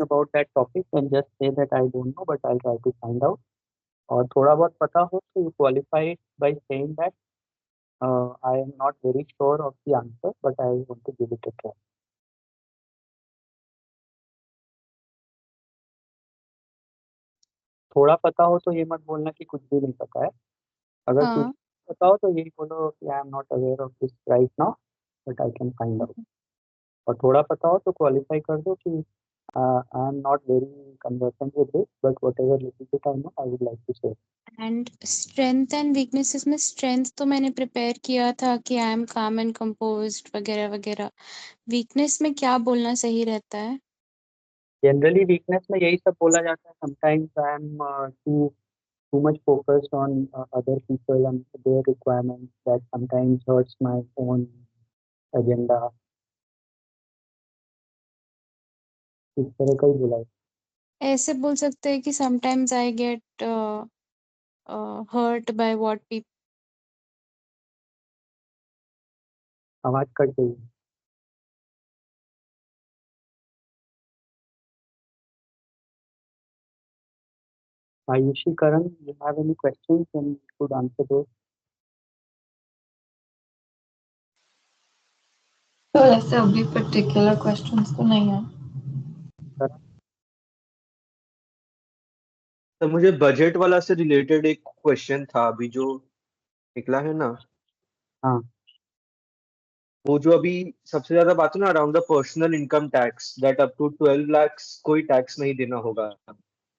about that topic and just say that I don't know, but I'll try to find out. और थोड़ा बहुत पता हो तो you qualify it by saying that I am not very sure of the answer, but I want to give it a try. थोड़ा पता हो तो ये मत बोलना कि कुछ भी नहीं पता है। अगर कुछ हाँ पता हो तो यही बोलो कि I am not aware of this right now, but I can find out. और थोड़ा पता हो तो क्वालिफाई कर दो कि I am not very conversant with this, but whatever little bit I know I would like to say. And strength and weaknesses में strength तो मैंने प्रिपेयर किया था कि I am calm and composed वगैरह वगैरह। वीकनेस में क्या बोलना सही रहता है? जनरली वीकनेस में यही सब बोला जाता है। Sometimes I am too much focused on other people and their requirements that sometimes hurts my own agenda. इस तरह का ही बोला है। ऐसे बोल सकते हैं कि sometimes I get hurt by what people. आवाज कट गई। Ayushi, Karan, you have any questions and you could answer those. तो ऐसे अभी पर्टिकुलर क्वेश्चंस तो नहीं है। Karan, तो मुझे बजट वाला से रिलेटेड एक क्वेश्चन था अभी जो निकला है ना, हाँ वो जो अभी सबसे ज्यादा बात है ना around the personal income tax that up to 12 lakhs कोई टैक्स नहीं देना होगा।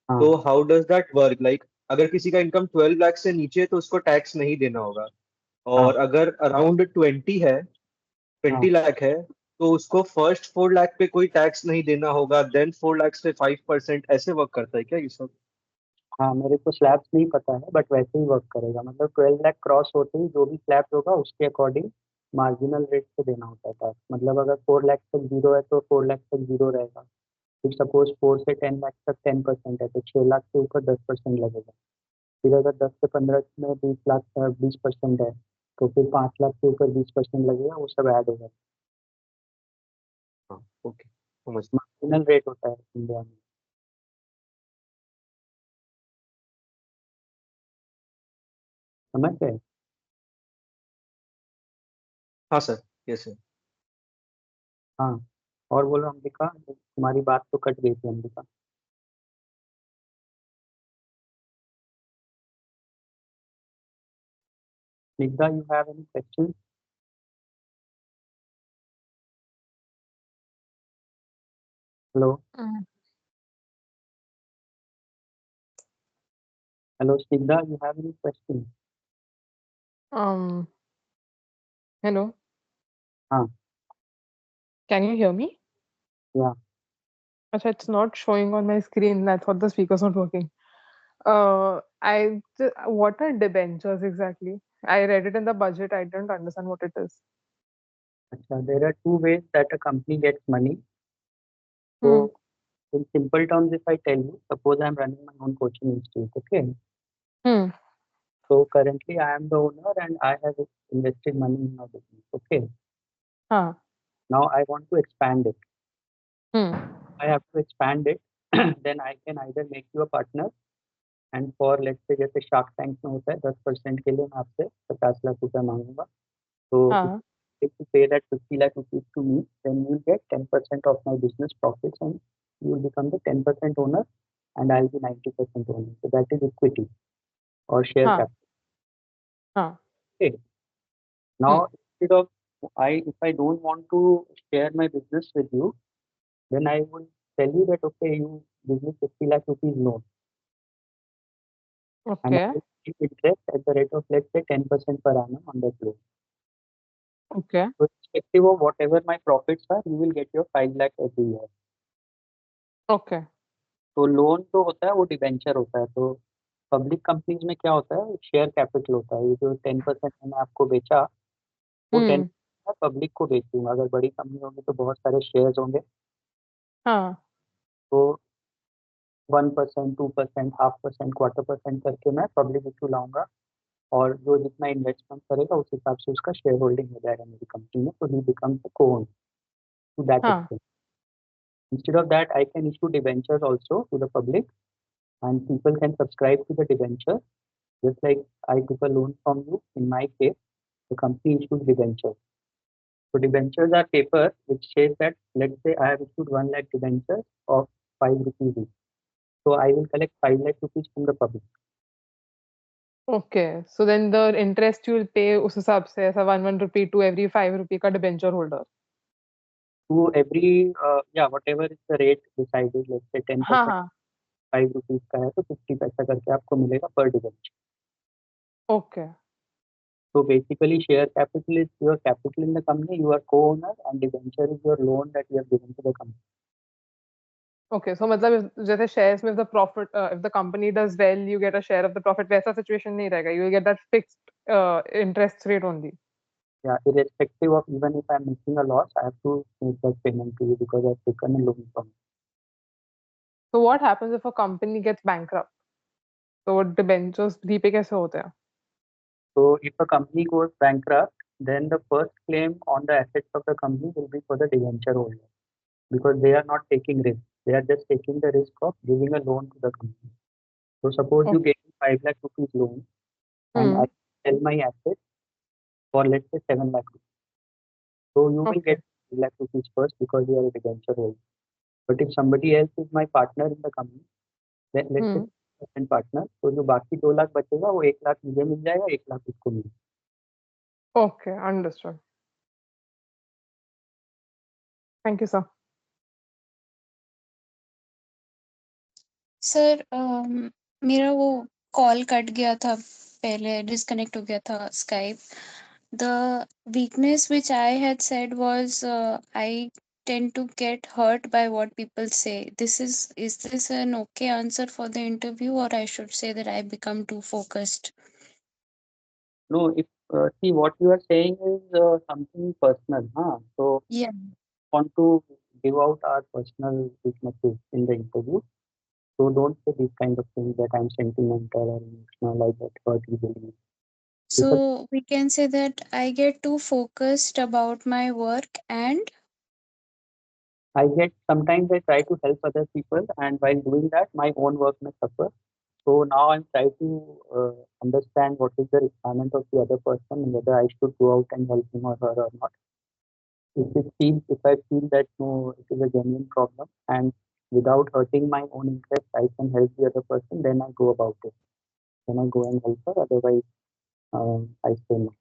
हाँ तो how does that work, like अगर किसी का इनकम 12 लाख से नीचे है तो उसको टैक्स नहीं देना होगा, हाँ और अगर अराउंड 20 है, हाँ 20 लाख है, तो उसको फर्स्ट 4 लाख पे कोई टैक्स नहीं देना होगा, देन 4 lakhs पे 5%, ऐसे वर्क करता है क्या ये सब? हाँ, मेरे को स्लैब्स नहीं पता है बट वैसे ही वर्क करेगा। मतलब 12 लाख क्रॉस होते ही जो भी स्लैब होगा उसके अकॉर्डिंग मार्जिनल रेट से देना होता है टैक्स। मतलब अगर 4 लाख तक जीरो है तो 4 लाख तक जीरो रहेगा। फिर सपोज 4 से 10 लाख तक 10% है तो 6 लाख के ऊपर 10% लगेगा। फिर अगर 10 से 15 में 20 लाख 20% है तो फिर 5 लाख के ऊपर 20% लगेगा। वो सब ऐड होगा। हाँ, ओके, समझ। मार्जिनल रेट होता है इंडिया में। समझ गए? हाँ सर, यस सर। हाँ। और बोलो अंबिका, तुम्हारी बात तो कट गई थी Ambika. Nigda, you have any questions? Hello, hello, Snigdha, you have any questions? Um, Hello. हाँ, Can you hear me? yeah. Acha, it's not showing on my screen. I thought the speaker's not working. What are debentures exactly? I read it in the budget. I don't understand what it is. अच्छा, there are two ways that a company gets money. Hmm. So, in simple terms, if I tell you, suppose I'm running my own coaching institute, okay? Hmm. So currently I am the owner and I have invested money in my business, okay? Huh. Now I want to expand it. Hmm. I have to expand it. Then I can either make you a partner and for let's say जैसे shark tank में होता है 10% के लिए मैं आपसे 50 लाख रुपए मांगूंगा। तो Huh. if you pay that 50 lakh rupees to me, then you will get 10% of my business profits and you will become the 10% owner and I'll be 90% owner. So that is equity or share Huh. capital. Huh. Okay. Now, instead of if I don't want to share my business with you, then I would tell you that okay, you give me 50 lakh rupees loan and I Okay. will give interest at the rate of let's say 10% per annum on that loan. Okay. So irrespective of whatever my profits are, you will get your 5 lakh every year. Okay. तो loan जो होता है वो debenture होता है। तो public companies में क्या होता है, शेयर कैपिटल होता है। ये जो 10% मैंने आपको बेचा वो 10 Hmm. पब्लिक को बेच दूंगा। अगर बड़ी कंपनी होगी तो बहुत सारे शेयर्स होंगे, Huh. तो 1%, 2%, 0.5%, 1/4% करके मैं पब्लिक इशू लाऊंगा और जो जितना इन्वेस्टमेंट करेगा उस हिसाब से उसका शेयर होल्डिंग हो जाएगा मेरी कंपनी में। तो he becomes a co-owner to that Huh. Extent. Instead of that, I can issue debentures also to the public, and people can subscribe to the debenture. Just like I took a loan from you, in my case, the company issues debentures. So debentures are paper which says that, let's say I have issued 1 lakh debentures of 5 rupees each. So I will collect 5 lakh rupees from the public. Okay, so then the interest you will pay उस हिसाब से ऐसा 1 rupee to every 5 rupee का debenture holder. To every, whatever is the rate decided, let's say 10% हाँ हाँ 5 rupees का है तो 50 पैसा करके आपको मिलेगा per debenture. okay. So basically, share capital is your capital in the company, you are co-owner, and debenture is your loan that you have given to the company. Okay, so मतलब जैसे shares में if the profit if the company does well you get a share of the profit वैसा situation नहीं रहेगा, you will get that fixed interest rate only. Yeah, irrespective of even if I'm making a loss, I have to make that payment to you because I've taken a loan from you. So what happens if a company gets bankrupt? तो debentures repay कैसे होते हैं? So if a company goes bankrupt, then the first claim on the assets of the company will be for the debenture holder because they are not taking risk. They are just taking the risk of giving a loan to the company. So suppose you Okay. gave me 5 lakh rupees loan and I sell my assets for let's say 7 lakh rupees. So you will Okay. get 5 lakh rupees first because you are a debenture holder. But if somebody else is my partner in the company, then let's say percent partner, तो जो बाकी 2 लाख बचेगा वो 1 लाख मुझे मिल जाएगा, 1 लाख उसको मिलेगा. Okay, understood. Thank you, sir. Sir मेरा वो कॉल कट गया था, पहले डिस्कनेक्ट हो गया था Skype. The weakness which I had said was I tend to get hurt by what people say. Is this an okay answer for the interview, or I should say that I become too focused? No, if see what you are saying is something personal, huh? So Yeah. want to give out our personal weaknesses in the interview. So don't say these kind of things that I'm sentimental or emotional, I get hurt easily. So we can say that I get too focused about my work and Sometimes I try to help other people, and while doing that, my own work may suffer. So now I'm trying to understand what is the requirement of the other person and whether I should go out and help him or her or not. If I feel that no, it is a genuine problem and without hurting my own interest, I can help the other person, then I go about it. Then I go and help her, otherwise I say no.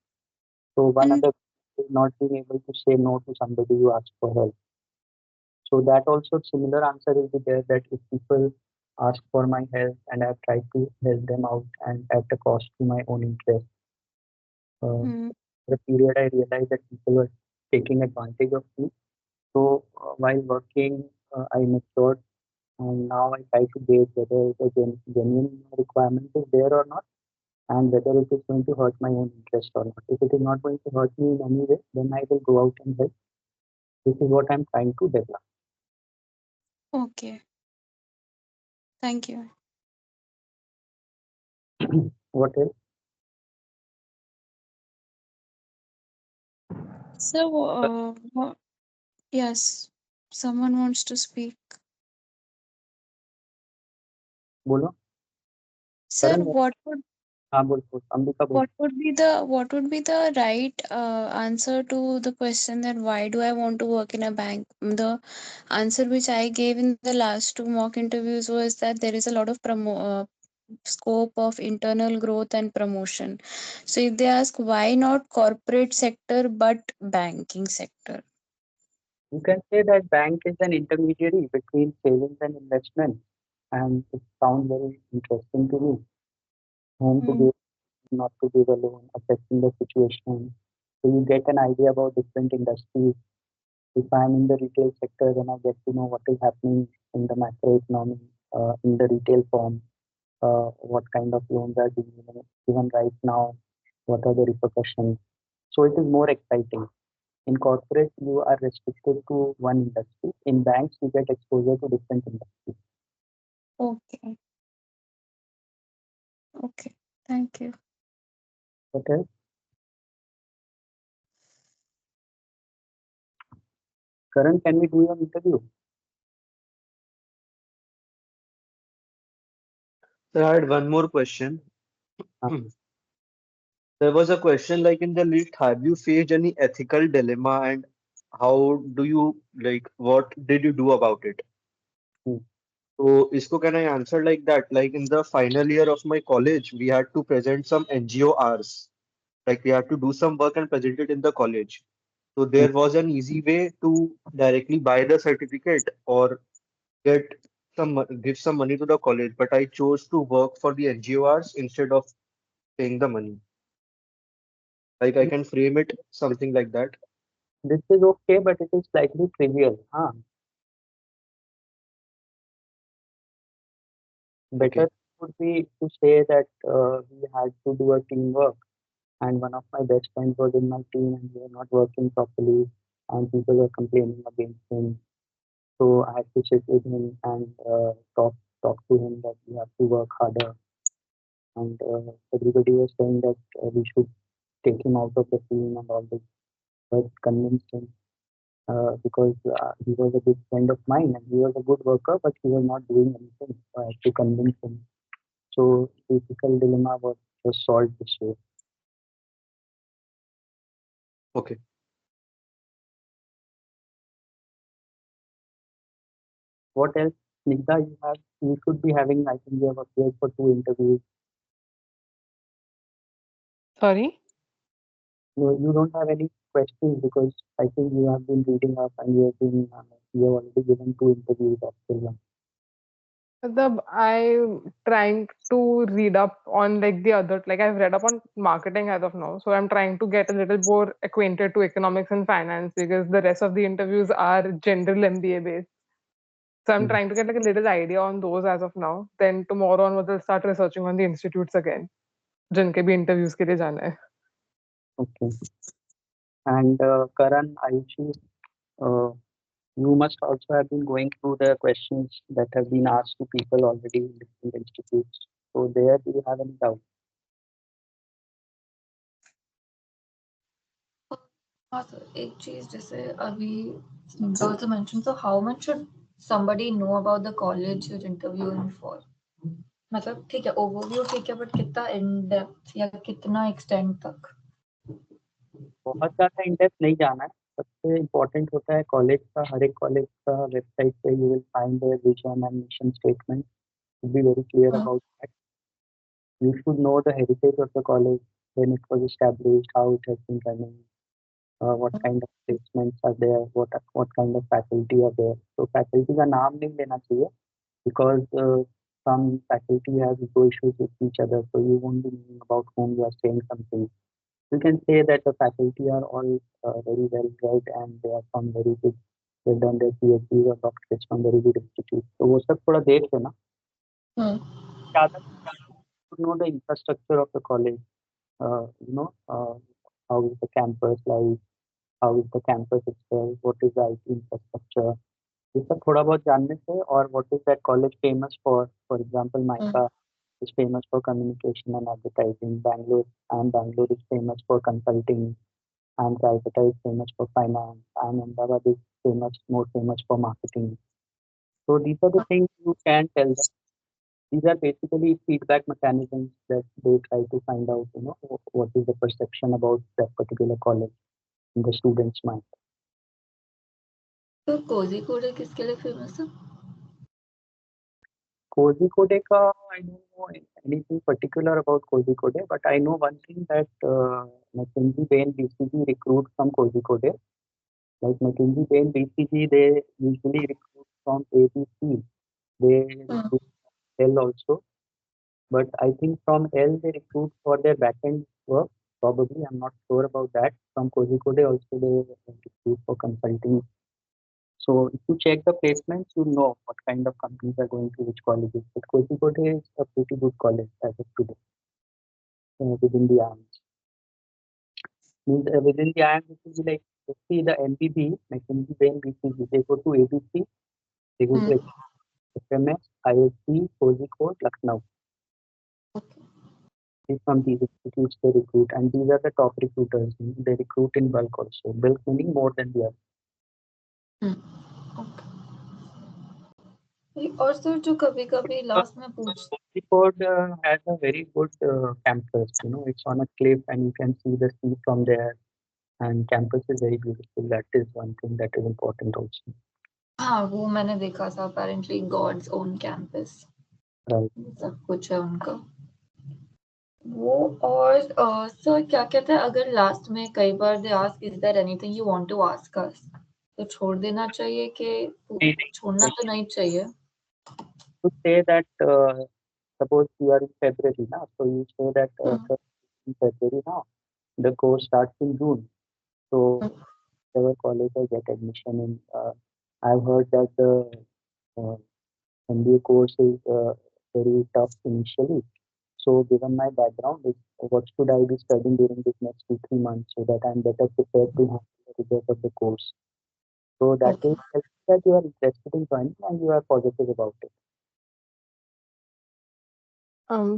So one And- other is not being able to say no to somebody who asks for help. So that also similar answer will be there that if people ask for my help and I've tried to help them out and at the cost to my own interest. The period I realized that people were taking advantage of me. So while working, I matured and now I try to gauge whether the genuine requirement is there or not and whether it is going to hurt my own interest or not. If it is not going to hurt me in any way, then I will go out and help. This is what I'm trying to develop. okay. Thank you. What else? So, yes, someone wants to speak. बोलो. Sir, Karan, what would हाँ बोल अंबिका बोल. what would be the right answer to the question that why do I want to work in a bank? The answer which I gave in the last 2 mock interviews was that there is a lot of scope of internal growth and promotion. So if they ask why not corporate sector but banking sector? You can say that bank is an intermediary between savings and investment, and it sounds very interesting to me. Whom to give, not to give a loan, assessing the situation. So you get an idea about different industries. If I'm in the retail sector, then I get to know what is happening in the macroeconomy, in the retail form, what kind of loans are being given right now, what are the repercussions. So it is more exciting. In corporate, you are restricted to one industry. In banks, you get exposure to different industries. Okay. Okay. Thank you. Okay. Karan, can we do an interview? So I had one more question. Uh, There was a question like in the list, have you faced any ethical dilemma and how do you like what did you do about it? hmm, So isko can I answer like that? Like in the final year of my college, we had to present some NGORs. Like we had to do some work and present it in the college. So hmm. there was an easy way to directly buy the certificate or get give some money to the college, but I chose to work for the NGORs instead of paying the money. Like I can frame it something like that. This is okay, but it is slightly trivial. Okay. Better would be to say that we had to do a teamwork, and one of my best friends was in my team, and we were not working properly, and people were complaining against him. So I had to sit with him and talk to him that we have to work harder. And everybody was saying that we should take him out of the team and all this, but convinced him because he was a good friend of mine and he was a good worker, but he was not doing anything. So I had to convince him. So the ethical dilemma was solved this way. Okay. What else, Snigdha, you should be having, I think you have appeared for 2 interviews. Sorry? You don't have any questions because I think you have been reading up and you have already given 2 interviews after one. I'm trying to read up on like the other, like I've read up on marketing as of now. So I'm trying to get a little more acquainted to economics and finance because the rest of the interviews are general MBA based. So I'm Hmm. trying to get like a little idea on those as of now. Then tomorrow onwards I'll start researching on the institutes again. जिनके भी interviews के लिए जाना है. Okay. And Karan, Ayushi, uh, you must also have been going through the questions that have been asked to people already in different institutes. So there, do you have any doubt? हाँ sir, एक चीज जैसे अभी Smita also mentioned, so how much should somebody know about the college you're interviewing for? मतलब ठीक है, overview ठीक है, but कितना in depth या कितना extent तक? बहुत ज़्यादा इन डेप्थ नहीं जाना है. सबसे इम्पोर्टेंट होता है कॉलेज का. हर एक कॉलेज का वेबसाइट पे you will find their vision and mission statement. Be very clear about that. You should know the heritage of the college, when it was established, how it has been running, what kind of placements are there, what kind of faculty are there. So faculty का नाम नहीं लेना चाहिए because some faculty has ego issues with each other, so you won't be knowing about whom you are saying something. You can say that the faculty are all very well read and they are from very good, they've done their PhD or doctorates from very good institutes. तो वो सब थोड़ा देख लेना. ज़्यादा to know the infrastructure of the college. How is the campus like, how is the campus itself, what is the IT infrastructure. ये सब थोड़ा बहुत जानने से, और what is that college famous for example, MICA is famous for communication and advertising. Bangalore is famous for consulting, and Calcutta is famous for finance, and Ahmedabad is more famous for marketing. So these are the things you can tell them. These are basically feedback mechanisms that they try to find out, what is the perception about that particular college in the student's mind. तो कोझिकोड किसके लिए famous है? Kozhikode ka, I don't know anything particular about Kozhikode, but I know one thing that McKinsey Bain BCG recruit from Kozhikode. Like McKinsey Bain BCG, they usually recruit from ABC. They recruit L also, but I think from L they recruit for their backend work. Probably, I'm not sure about that. From Kozhikode also they recruit for consulting. So if you check the placements, you know what kind of companies are going to which colleges. But Kozhikode is a pretty good college as of today within the IIMS. Means within the IIMS, it will be like, see the MBB, McKinsey Bain BCG, they go to ABC, they go to FMS, ISB, Kozhikode, Lucknow. From these institutes they recruit, and these are the top recruiters. They recruit in bulk also. Bulk meaning more than the other. Okay. और sir जो कभी कभी last में पूछ Kozhikode has a very good campus. You know, it's on a cliff and you can see the sea from there. And campus is very beautiful. That is one thing that is important also. हाँ वो मैंने देखा था apparently God's own campus Right. सब कुछ है उनका वो और सर क्या कहते हैं अगर लास्ट में कई बार they ask is there anything you want to ask us तो छोड़ देना चाहिए कि छोड़ना तो नहीं चाहिए To say that, suppose you are in February now, so you say that sir, in February now, the course starts in June. So our college I get admission in. I've heard that the uh, MBA course is very tough initially. So given my background, what should I be studying during this next 2-3 months so that I'm better prepared to handle the result of the course? So that Okay. is that you are interested in joining and you are positive about it.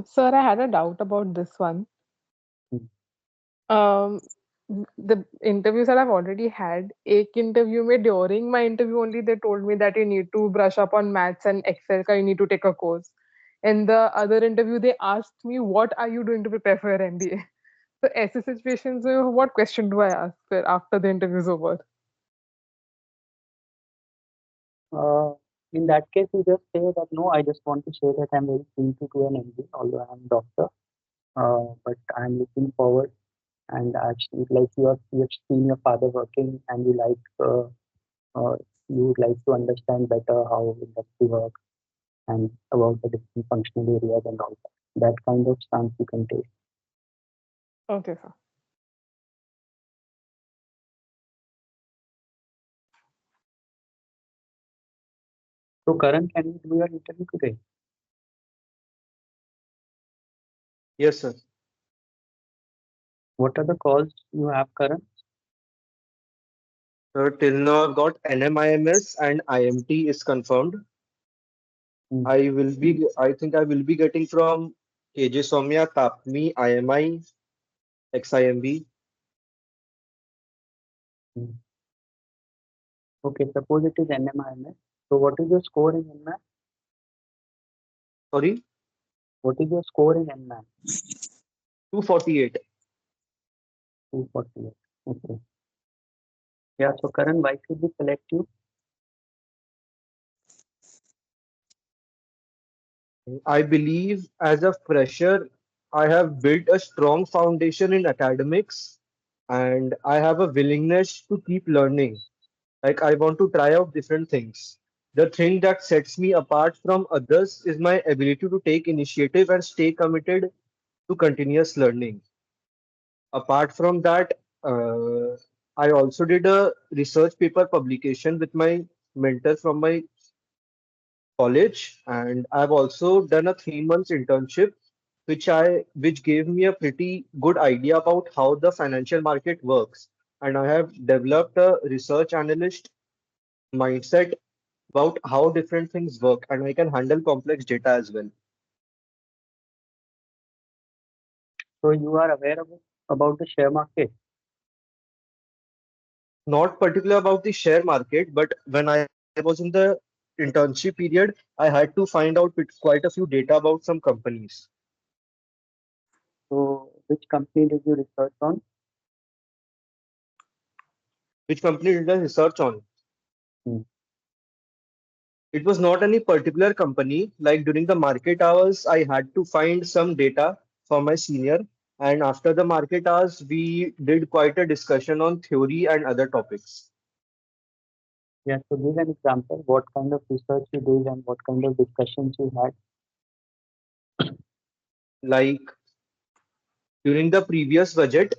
Sir, I had a doubt about this one. Um, the interviews that I've already had, एक interview में during my interview only they told me that you need to brush up on maths and Excel, you need to take a course. In the other interview, they asked me, what are you doing to prepare for your MBA? So ऐसे situations में what question do I ask sir, after the interview is over? In that case, you just say that no, I just want to say that I'm very keen to do an MBA, although I'm a doctor. But I'm looking forward, and actually, like you have seen your father working, and you would like to understand better how industry works and about the different functional areas and all that. That kind of stance you can take. Okay, sir. So, Karan, can you do your interview today? Yes, sir. What are the calls you have, Karan? So till now, I've got NMIMS and IMT is confirmed. I think I will be getting from KJ Somya, TAPMI, IMI, XIMB. Okay, suppose it is NMIMS. So, what is your score in NMAT? Sorry, What is your score in NMAT? 248. 248. Okay. Yeah, so Karan, why should we select you? I believe as a fresher, I have built a strong foundation in academics and I have a willingness to keep learning. Like, I want to try out different things. The thing that sets me apart from others is my ability to take initiative and stay committed to continuous learning. Apart from that, I also did a research paper publication with my mentor from my college, and I've also done a 3 months internship, which gave me a pretty good idea about how the financial market works. And I have developed a research analyst mindset about how different things work, and I can handle complex data as well. So you are aware about the share market. Not particular about the share market, but when I was in the internship period, I had to find out quite a few data about some companies. So which company did you research on? Which company did I research on? Hmm. It was not any particular company. Like during the market hours, I had to find some data for my senior. And after the market hours, we did quite a discussion on theory and other topics. Yeah, so give an example. What kind of research you did and what kind of discussions you had? Like during the previous budget,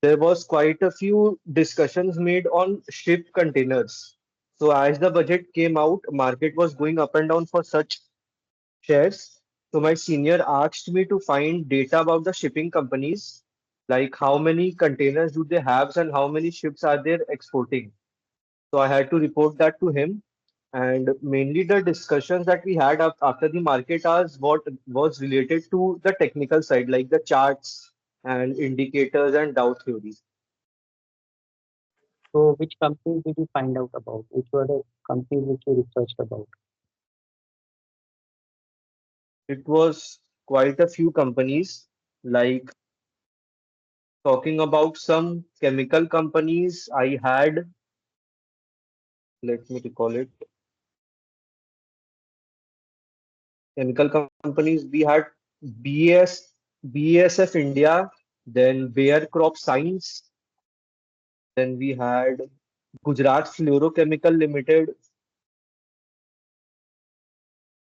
there was quite a few discussions made on ship containers. So as the budget came out, market was going up and down for such shares. So my senior asked me to find data about the shipping companies, like how many containers do they have and how many ships are they exporting. So I had to report that to him. And mainly the discussions that we had after the market hours, what was related to the technical side, like the charts and indicators and Dow theory. So which companies did you find out about? Which were the companies which you researched about? It was quite a few companies, like talking about some chemical companies. I had, let me recall it, chemical companies. We had BASF India, then Bayer Crop Science, then we had Gujarat Fluorochemical Limited.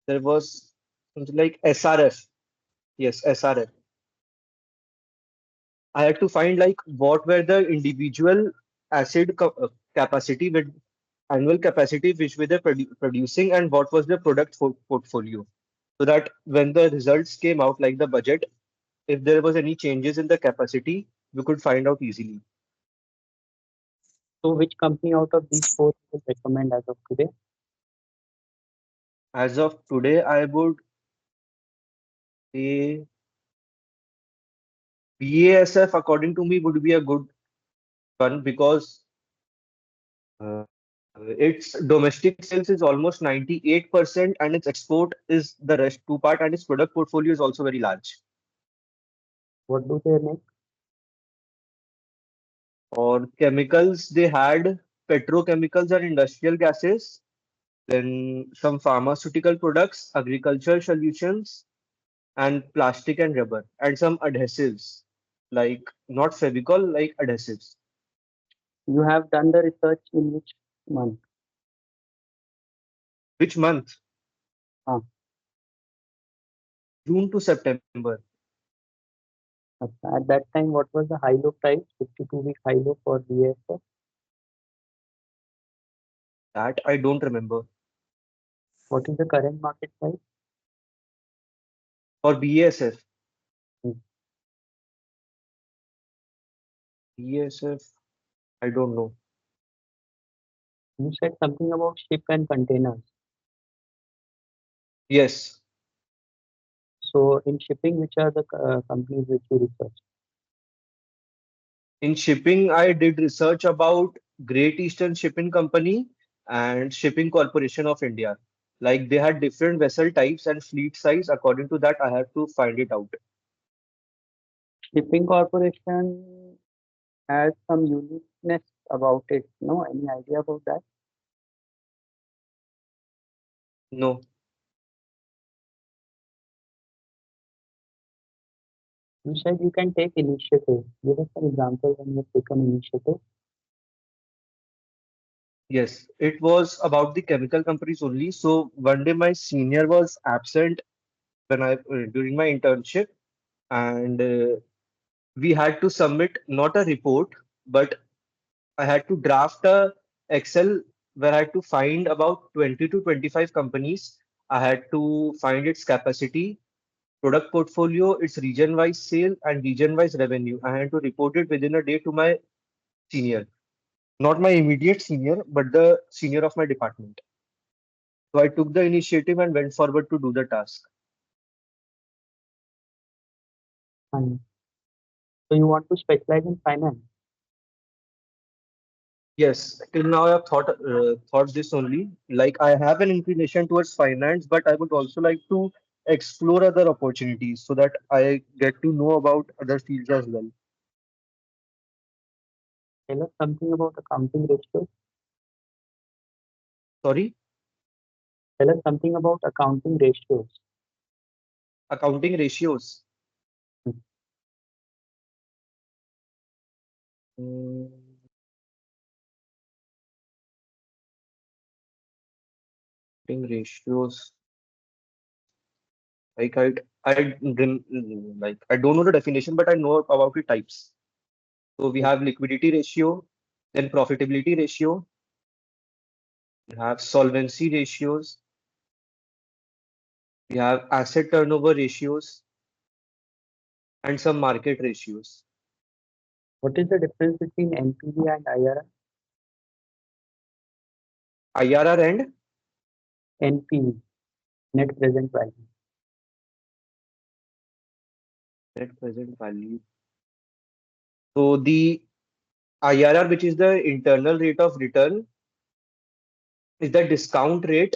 There was something like SRF. Yes, SRF. I had to find like what were the individual capacity with annual capacity which were they producing, and what was the product portfolio, so that when the results came out, like the budget, if there was any changes in the capacity, we could find out easily. So which company out of these four you would recommend as of today? As of today, I would say BASF, according to me, would be a good one, because uh, its domestic sales is almost 98%, and its export is the rest two part, and its product portfolio is also very large. What do they make? Or chemicals, they had petrochemicals and industrial gases, then some pharmaceutical products, agricultural solutions, and plastic and rubber, and some adhesives, like not Fevicol, like adhesives. You have done the research in which month? Which month? Ah, June to September. at that time, what was the high-low price? 52-week high-low for BASF? That I don't remember. What is the current market price? For BASF, Hmm. BASF, I don't know. You said something about ship and containers. Yes, So in shipping, which are the companies which you research? in shipping, I did research about Great Eastern Shipping Company and Shipping Corporation of India. Like they had different vessel types and fleet size. According to that, I had to find it out. Shipping Corporation has some uniqueness about it. No, any idea about that? No, You said you can take initiative. Give us an example when you've taken initiative. yes, it was about the chemical companies only. So one day my senior was absent when I during my internship, and we had to submit not a report, but I had to draft a Excel where I had to find about 20 to 25 companies. I had to find its capacity, product portfolio, its region-wise sale, and region-wise revenue. I had to report it within a day to my senior, not my immediate senior, but the senior of my department. So I took the initiative and went forward to do the task. And so you want to specialize in finance. Yes, till now I have thought this only. Like I have an inclination towards finance, but I would also like to explore other opportunities so that I get to know about other fields as well. Tell us something about accounting ratios. Sorry, Tell us something about accounting ratios. accounting ratios. Hmm. Mm, accounting ratios. Like like I don't know the definition, but I know about the types. So we have liquidity ratio, then profitability ratio, we have solvency ratios, we have asset turnover ratios, and some market ratios. What is the difference between NPV and IRR? IRR and NPV, net present value. net present value. So the IRR, which is the internal rate of return, is the discount rate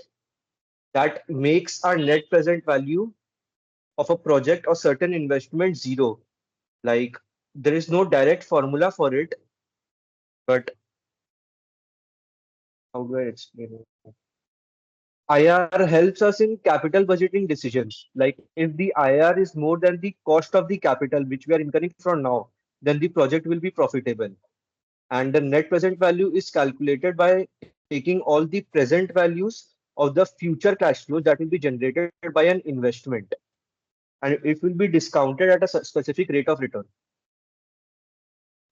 that makes our net present value of a project or certain investment zero. Like there is no direct formula for it, but how do I explain it? IR helps us in capital budgeting decisions. Like if the IR is more than the cost of the capital which we are incurring from now, then the project will be profitable. And the net present value is calculated by taking all the present values of the future cash flows that will be generated by an investment, and it will be discounted at a specific rate of return.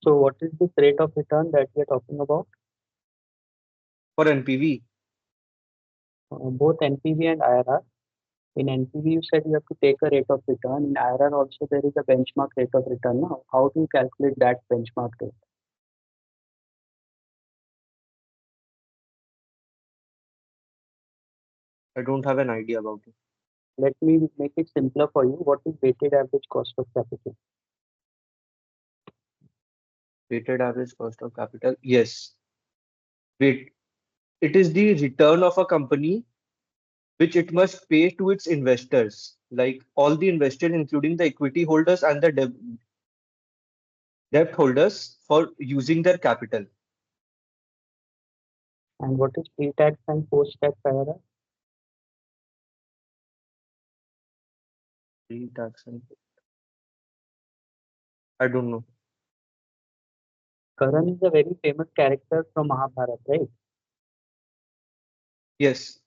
So what is this rate of return that we are talking about? For NPV, Both NPV and IRR. In NPV, you said you have to take a rate of return. In IRR also there is a benchmark rate of return. Now, how do you calculate that benchmark rate? I don't have an idea about it. Let me make it simpler for you. What is weighted average cost of capital? Weighted average cost of capital. Yes. Wait, it is the return of a company which it must pay to its investors, like all the investors, including the equity holders and the debt holders, for using their capital. And what is pre-tax and post-tax IRR? Pre-tax and I don't know. Karan is a very famous character from Mahabharata, right? Yes.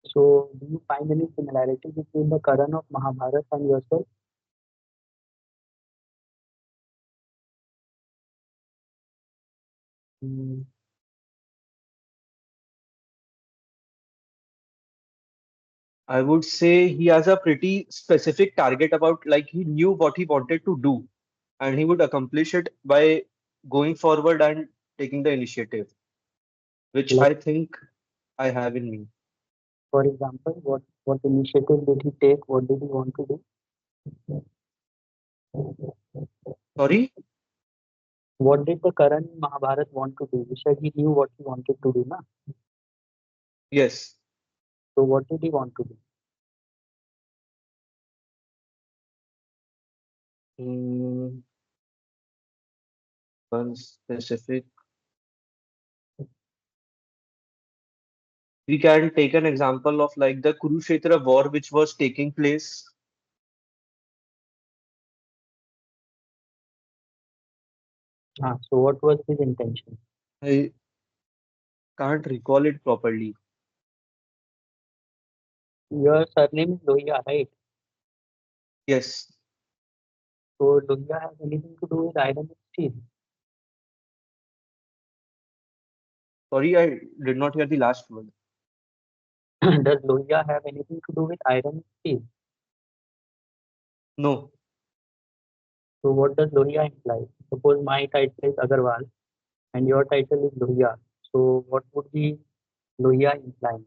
So, do you find any similarity between the Karan of Mahabharata and yourself? Mm, I would say he has a pretty specific target about, like, he knew what he wanted to do and he would accomplish it by going forward and taking the initiative, which Like, I think I have in me. for example, what initiative did he take? What did he want to do? Sorry? What did the Karan in Mahabharata want to do? You said he knew what he wanted to do, na? Yes. So, what did he want to do? Mm, one specific. We can take an example of like the Kurukshetra war, which was taking place. So, what was his intention? I can't recall it properly. Your surname is Lohia, right? Yes. So, Lohia has anything to do with iron and steel? Sorry, I did not hear the last word. Does Lohia have anything to do with iron and steel? No. So, what does Lohia imply? Suppose my title is Agarwal and your title is Lohia. So, what would be Lohia implying?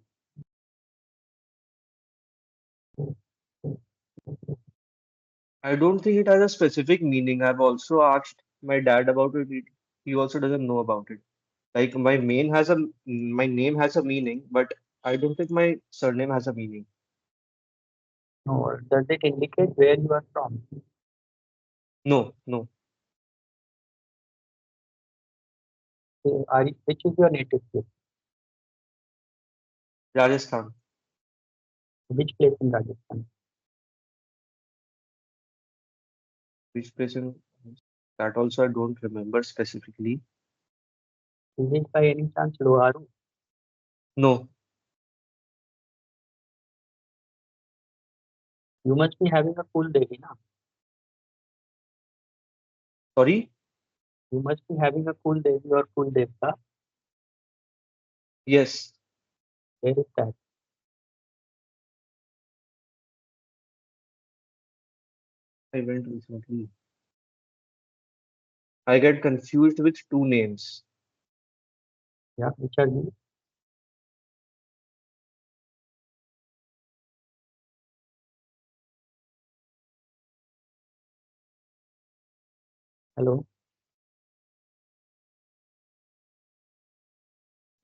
I don't think it has a specific meaning. I've also asked my dad about it. He also doesn't know about it. Like my name has a meaning, but I don't think my surname has a meaning. Or does it indicate where you are from? No, no. Which is your native place? Rajasthan. Which place in Rajasthan? Which place in that also I don't remember specifically. Is it by any chance Loharu? No. You must be having a full Devi, na? Sorry? You must be having a full Devi or full Devta. Yes. Where is that? I went recently. I get confused with two names. Yeah, which are these? Hello?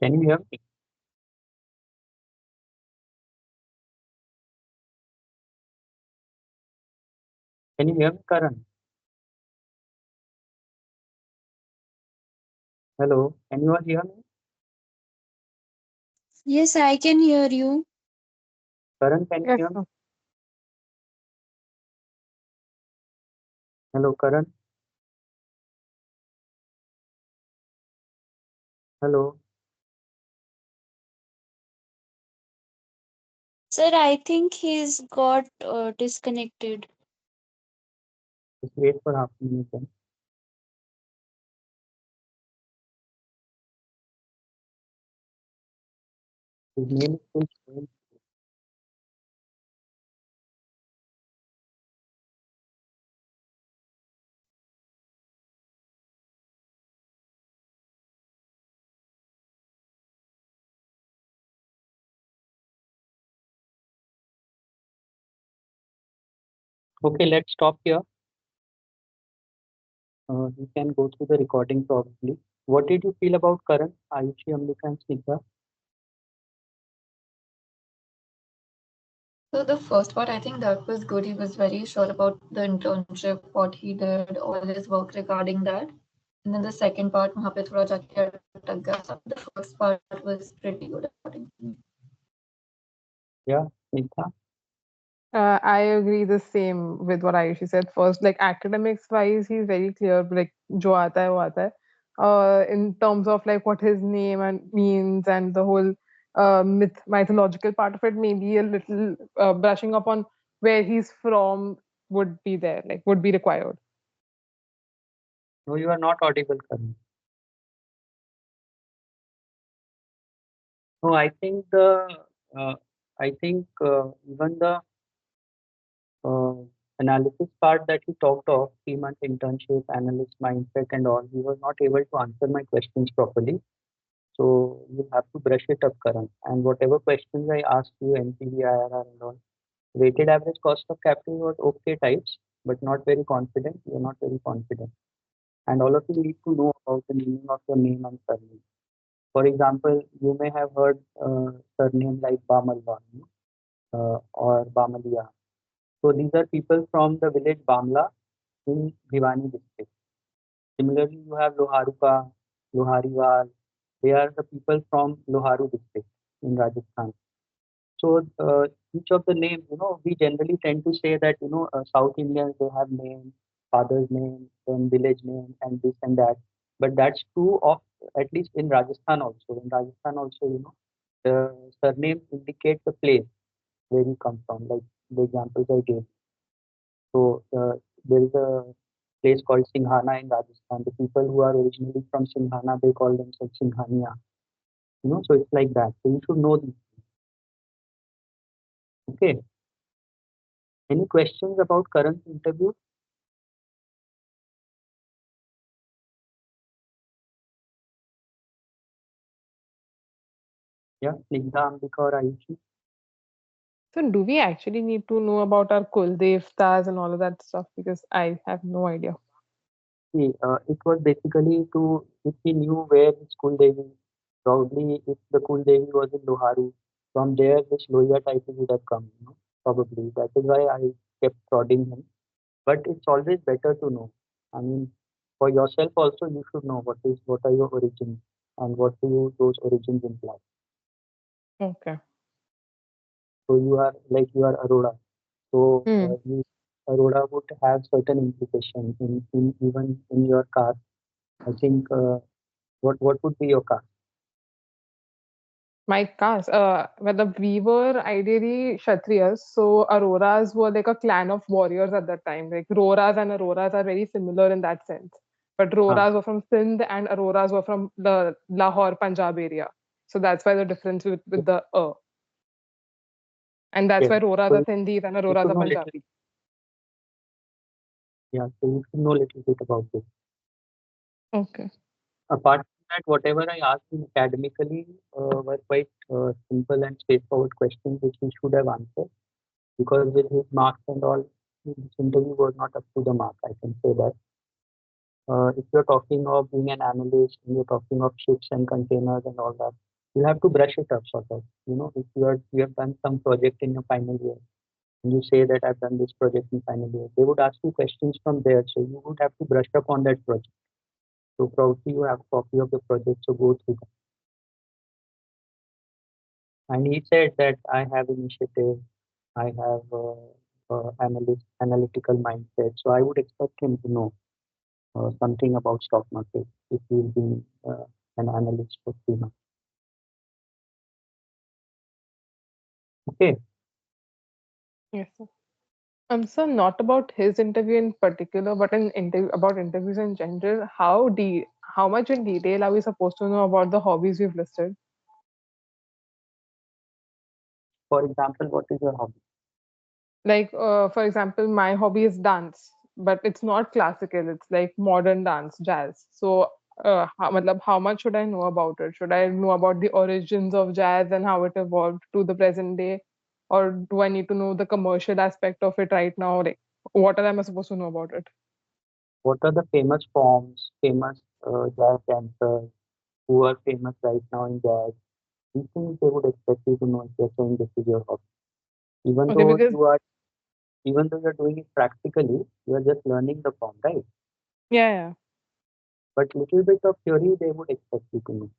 Can you hear me? Can you hear me, Karan? Hello, can you all hear me? Yes, I can hear you. Karan, can you Yes, hear me? sir. Hello, Karan. Hello. Sir, I think he's got disconnected. Just wait for half a minute then. His name is still showing. Okay, let's stop here. You can go through the recording probably. What did you feel about Karan, Ayushi, Amrita, and Snigdha? So the first part, I think that was good. He was very sure about the internship, what he did, all his work regarding that. And then the second part, वहाँ पे थोड़ा जाके अटक गया. So the first part was pretty good according to me. Yeah, Snigdha. I agree the same with what Ayushi said. First, like academics wise, he's very clear. Like जो आता है वो आता है. In terms of like what his name and means and the whole mythological part of it, maybe a little brushing up on where he's from would be there, like would be required. No, you are not audible, Karan. No, uh, I think even the uh, analysis part that he talked of, 3 month internship, analyst mindset, and all, he was not able to answer my questions properly. So you have to brush it up, Karan. And whatever questions I asked you, NPV, IRR, and all, weighted average cost of capital was okay types, but not very confident. You're not very confident. And all of you need to know about the meaning of your name and surname. For example, you may have heard surname like Bamalwa, or Bamalia. So these are people from the village Bamla in Bhiwani district. Similarly, you have Loharuka, Lohariwal. They are the people from Loharu district in Rajasthan. So each of the names, we generally tend to say that South Indians, they have name, father's name, then village name, and this and that. But that's true of at least in Rajasthan also. In Rajasthan also, the surname indicate the place where you come from, like the examples I gave. So there is a place called Singhana in Rajasthan. The people who are originally from Singhana, they call themselves Singhania. So it's like that. So you should know these. Okay. Any questions about current interview? Yeah, Snigdha, Ambika, or Ayushi. So, do we actually need to know about our Kul Devtas and all of that stuff? Because I have no idea. See, it was basically to, if we knew where his Kul Devi, probably if the Kul Devi was in Loharu, from there this Lohia title would have come, probably. That is why I kept prodding him. But it's always better to know. I mean, for yourself also, you should know what are your origins and what do those origins imply. Okay. So you are like you are Aurora. So Aurora would have certain implications in even in your caste. I think what would be your caste? My caste, well, we were ideally Kshatriyas, so Auroras were like a clan of warriors at that time. Like Roras and Auroras are very similar in that sense. But Ah, Roras were from Sindh and Auroras were from the Lahore, Punjab area. So that's why the difference with the And that's okay. why Roras So are Sindhis and you Auroras should are know little. Punjabi. Yeah, so you should know a little bit about this. Okay. Apart from that, whatever I asked him academically were quite simple and straightforward questions which he should have answered. Because with his marks and all, this interview was not up to the mark. I can say that. If you're talking of being an analyst, and you're talking of ships and containers and all that, you have to brush it up, sort of. If you have done some project in your final year, and you say that I've done this project in final year, they would ask you questions from there. So you would have to brush up on that project. So probably you have a copy of the project, so go through that. And he said that I have initiative, I have analytical mindset. So I would expect him to know something about stock market if he will be an analyst for 3 months. Okay. Yes, sir. So not about his interview in particular, but about interviews in general. How much in detail are we supposed to know about the hobbies we've listed? For example, what is your hobby? Like, for example, my hobby is dance, but it's not classical. It's like modern dance, jazz. So, how much should I know about it? Should I know about the origins of jazz and how it evolved to the present day, or do I need to know the commercial aspect of it right now? Like, what am I supposed to know about it? What are the famous forms, famous jazz dancers who are famous right now in jazz? These things they would expect you to know if you're saying this is your hobby. Even Okay, though because you're doing it practically, you are just learning the form, right? yeah. But little bit of theory they would expect you to know.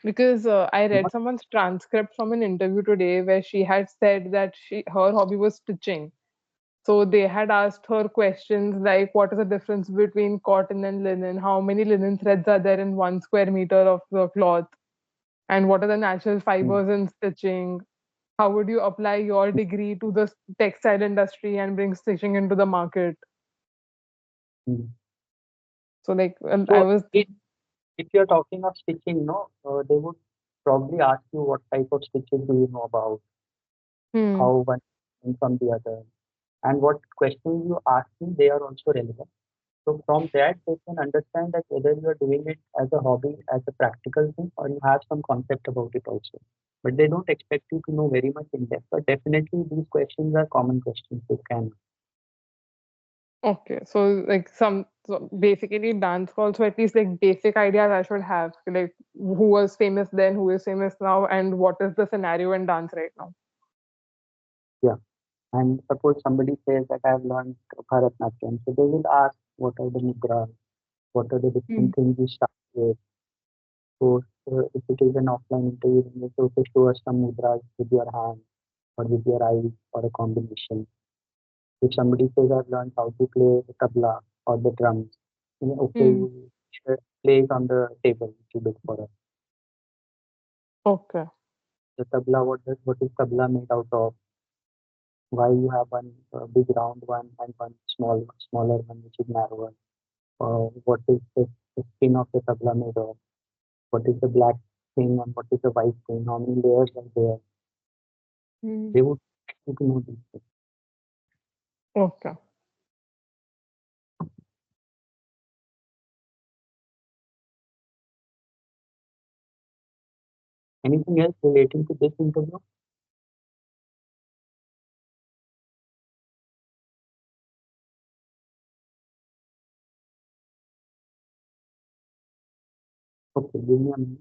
Because I read Not someone's transcript from an interview today where she had said that her hobby was stitching. So they had asked her questions like, what is the difference between cotton and linen? How many linen threads are there in 1 square meter of the cloth? And what are the natural mm, fibers in stitching? How would you apply your degree to the textile industry and bring stitching into the market? mm. So like, I So was if you're talking of stitching, no, they would probably ask you what type of stitches do you know about, hmm, how one thing from the other, and what questions you ask me, they are also relevant. So from that, they can understand that whether you are doing it as a hobby, as a practical thing, or you have some concept about it also. But they don't expect you to know very much in depth. But definitely, these questions are common questions they can. okay. So like so basically dance also at least like basic ideas I should have. Like who was famous then, who is famous now, and what is the scenario in dance right now. Yeah. And suppose somebody says that I have learned Bharatanatyam, so they will ask what are the mudras, what are the Hmm. different things you start with. So if it is an offline interview, then you have to show us some mudras with your hand or with your eyes or a combination. If somebody says I've learned how to play the tabla or the drums, then okay, Hmm. you should play it on the table a little bit for us. Okay. The tabla, what is tabla made out of? Why you have one big round one and one smaller one which is narrower? What is the skin of the tabla made of? What is the black thing and what is the white thing? How many layers are there? Hmm. They would like you to know these things. Okay. Anything else relating to this interview? Okay, give me a minute.